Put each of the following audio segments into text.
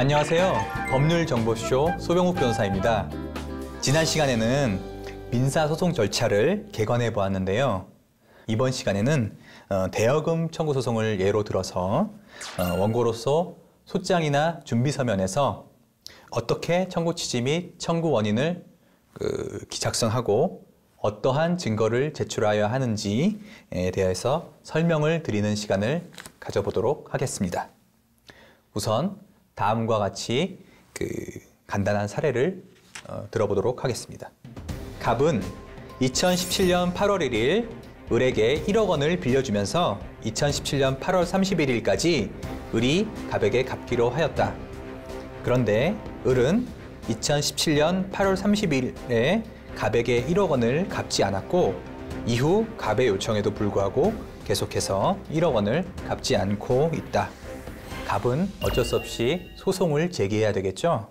안녕하세요. 법률정보쇼 소병욱 변호사입니다. 지난 시간에는 민사소송 절차를 개관해 보았는데요. 이번 시간에는 대여금 청구 소송을 예로 들어서 원고로서 소장이나 준비서면에서 어떻게 청구 취지 및 청구 원인을 작성하고 어떠한 증거를 제출하여야 하는지에 대해서 설명을 드리는 시간을 가져보도록 하겠습니다. 우선 다음과 같이 간단한 사례를 들어보도록 하겠습니다. 갑은 2017년 8월 1일 을에게 1억 원을 빌려주면서 2017년 8월 31일까지 을이 갑에게 갚기로 하였다. 그런데 을은 2017년 8월 30일에 갑에게 1억 원을 갚지 않았고 이후 갑의 요청에도 불구하고 계속해서 1억 원을 갚지 않고 있다. 갑은 어쩔 수 없이 소송을 제기해야 되겠죠?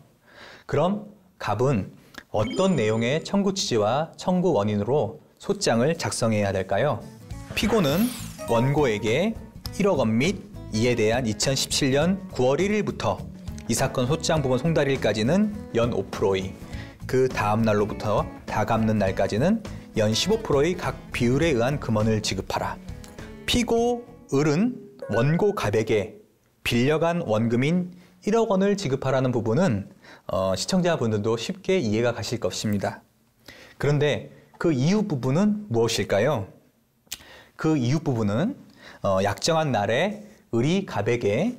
그럼 갑은 어떤 내용의 청구 취지와 청구 원인으로 소장을 작성해야 될까요? 피고는 원고에게 1억 원 및 이에 대한 2017년 9월 1일부터 이 사건 소장 부분 송달일까지는 연 5%의 그 다음 날로부터 다 갚는 날까지는 연 15%의 각 비율에 의한 금원을 지급하라. 피고 을은 원고 갑에게 빌려간 원금인 1억 원을 지급하라는 부분은 시청자분들도 쉽게 이해가 가실 것입니다. 그런데 그 이후 부분은 무엇일까요? 그 이후 부분은 약정한 날에 을이 갑에게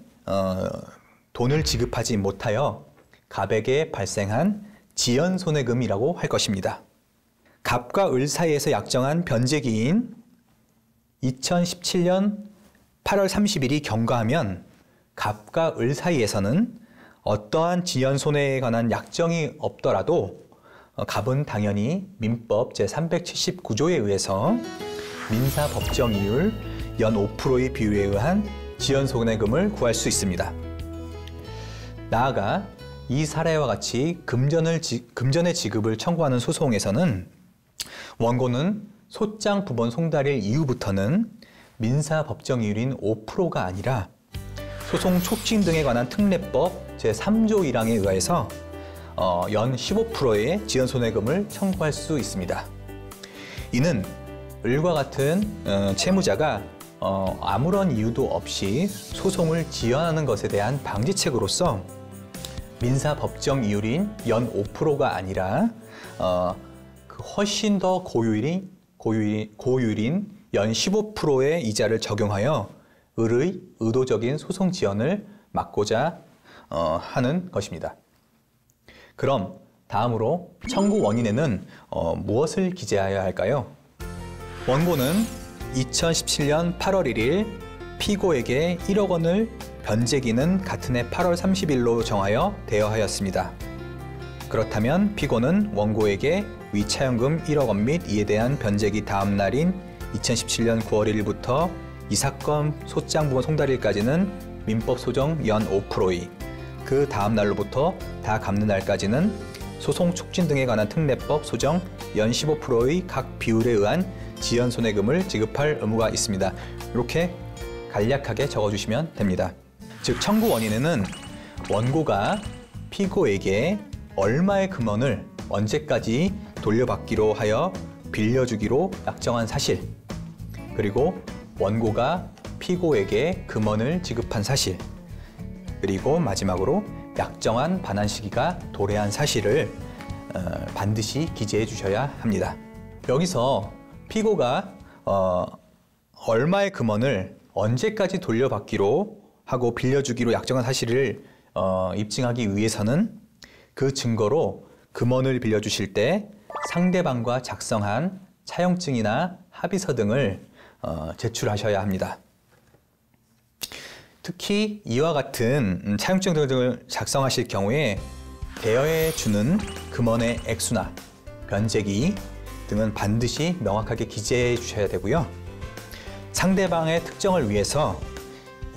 돈을 지급하지 못하여 갑에게 발생한 지연손해금이라고 할 것입니다. 갑과 을 사이에서 약정한 변제기인 2017년 8월 30일이 경과하면 갑과 을 사이에서는 어떠한 지연손해에 관한 약정이 없더라도 갑은 당연히 민법 제379조에 의해서 민사법정이율 연 5%의 비율에 의한 지연손해금을 구할 수 있습니다. 나아가 이 사례와 같이 금전의 지급을 청구하는 소송에서는 원고는 소장 부본 송달일 이후부터는 민사법정이율인 5%가 아니라 소송 촉진 등에 관한 특례법 제3조 1항에 의해서 연 15%의 지연손해금을 청구할 수 있습니다. 이는 을과 같은 채무자가 아무런 이유도 없이 소송을 지연하는 것에 대한 방지책으로서 민사법정이율인 연 5%가 아니라 훨씬 더 고율인 연 15%의 이자를 적용하여 을의 의도적인 소송 지연을 막고자 하는 것입니다. 그럼 다음으로 청구 원인에는 무엇을 기재하여야 할까요? 원고는 2017년 8월 1일 피고에게 1억 원을 변제기는 같은 해 8월 30일로 정하여 대여하였습니다. 그렇다면 피고는 원고에게 위차연금 1억 원 및 이에 대한 변제기 다음 날인 2017년 9월 1일부터 이 사건 소장 부분 송달일까지는 민법 소정 연 5%의 그 다음 날로부터 다 갚는 날까지는 소송 촉진 등에 관한 특례법 소정 연 15%의 각 비율에 의한 지연손해금을 지급할 의무가 있습니다. 이렇게 간략하게 적어주시면 됩니다. 즉 청구 원인에는 원고가 피고에게 얼마의 금원을 언제까지 돌려받기로 하여 빌려주기로 약정한 사실, 그리고 원고가 피고에게 금원을 지급한 사실, 그리고 마지막으로 약정한 반환 시기가 도래한 사실을 반드시 기재해 주셔야 합니다. 여기서 피고가 얼마의 금원을 언제까지 돌려받기로 하고 빌려주기로 약정한 사실을 입증하기 위해서는 그 증거로 금원을 빌려주실 때 상대방과 작성한 차용증이나 합의서 등을 제출하셔야 합니다. 특히 이와 같은 차용증 등을 작성하실 경우에 대여해 주는 금원의 액수나 변제기 등은 반드시 명확하게 기재해 주셔야 되고요. 상대방의 특정을 위해서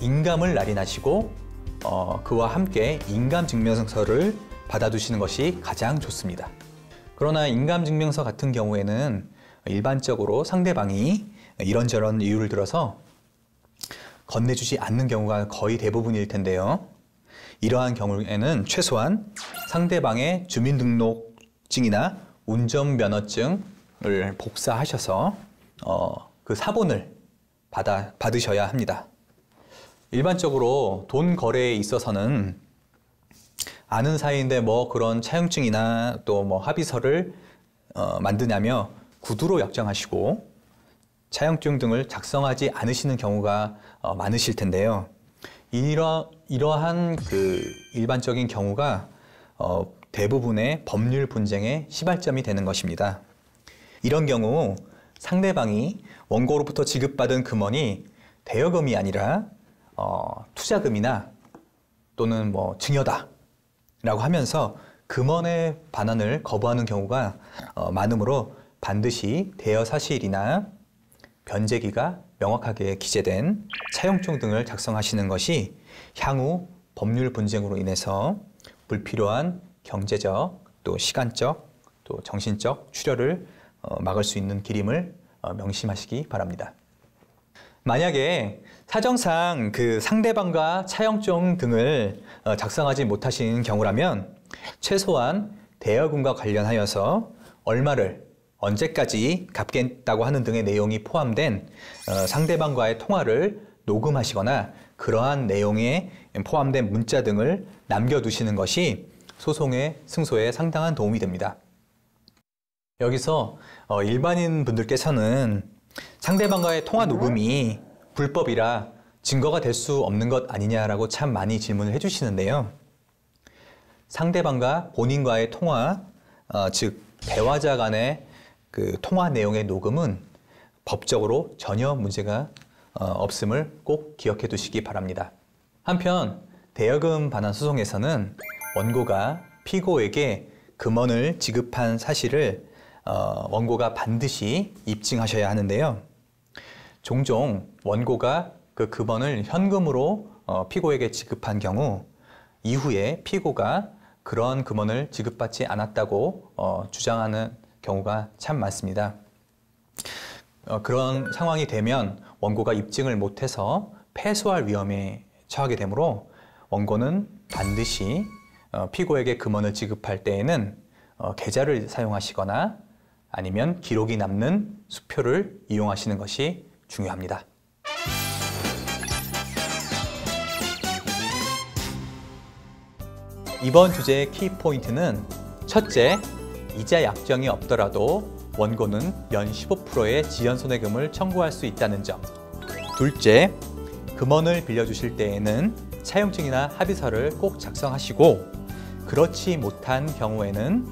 인감을 날인하시고 그와 함께 인감증명서를 받아두시는 것이 가장 좋습니다. 그러나 인감증명서 같은 경우에는 일반적으로 상대방이 이런저런 이유를 들어서 건네주지 않는 경우가 거의 대부분일 텐데요. 이러한 경우에는 최소한 상대방의 주민등록증이나 운전면허증을 복사하셔서 그 사본을 받으셔야 합니다. 일반적으로 돈 거래에 있어서는 아는 사이인데 뭐 그런 차용증이나 또 뭐 합의서를 만드냐며 구두로 약정하시고 차용증 등을 작성하지 않으시는 경우가 많으실 텐데요. 이러한 그 일반적인 경우가 대부분의 법률 분쟁의 시발점이 되는 것입니다. 이런 경우 상대방이 원고로부터 지급받은 금원이 대여금이 아니라 투자금이나 또는 뭐 증여다 라고 하면서 금원의 반환을 거부하는 경우가 많으므로 반드시 대여 사실이나 변제기가 명확하게 기재된 차용증 등을 작성하시는 것이 향후 법률 분쟁으로 인해서 불필요한 경제적, 또 시간적, 또 정신적 출혈을 막을 수 있는 길임을 명심하시기 바랍니다. 만약에 사정상 그 상대방과 차용증 등을 작성하지 못하신 경우라면 최소한 대여금과 관련하여서 얼마를 언제까지 갚겠다고 하는 등의 내용이 포함된 상대방과의 통화를 녹음하시거나 그러한 내용에 포함된 문자 등을 남겨두시는 것이 소송의 승소에 상당한 도움이 됩니다. 여기서 일반인 분들께서는 상대방과의 통화 녹음이 불법이라 증거가 될 수 없는 것 아니냐라고 참 많이 질문을 해주시는데요. 상대방과 본인과의 통화, 즉 대화자 간의 그 통화 내용의 녹음은 법적으로 전혀 문제가 없음을 꼭 기억해 두시기 바랍니다. 한편 대여금 반환 소송에서는 원고가 피고에게 금원을 지급한 사실을 원고가 반드시 입증하셔야 하는데요. 종종 원고가 그 금원을 현금으로 피고에게 지급한 경우 이후에 피고가 그런 금원을 지급받지 않았다고 주장하는 경우가 참 많습니다. 그런 상황이 되면 원고가 입증을 못해서 패소할 위험에 처하게 되므로 원고는 반드시 피고에게 금원을 지급할 때에는 계좌를 사용하시거나 아니면 기록이 남는 수표를 이용하시는 것이 중요합니다. 이번 주제의 키포인트는 첫째, 이자 약정이 없더라도 원고는 연 15%의 지연손해금을 청구할 수 있다는 점. 둘째, 금원을 빌려주실 때에는 차용증이나 합의서를 꼭 작성하시고 그렇지 못한 경우에는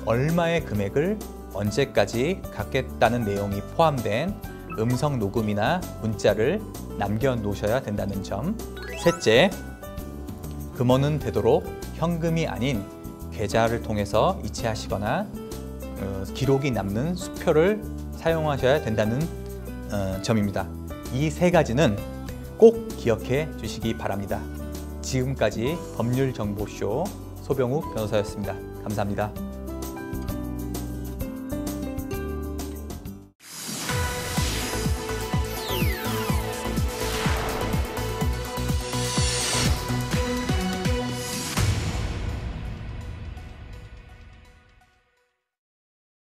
얼마의 금액을 언제까지 갚겠다는 내용이 포함된 음성 녹음이나 문자를 남겨놓으셔야 된다는 점. 셋째, 금원은 되도록 현금이 아닌 계좌를 통해서 이체하시거나 기록이 남는 수표를 사용하셔야 된다는 점입니다. 이 세 가지는 꼭 기억해 주시기 바랍니다. 지금까지 법률정보쇼 소병욱 변호사였습니다. 감사합니다.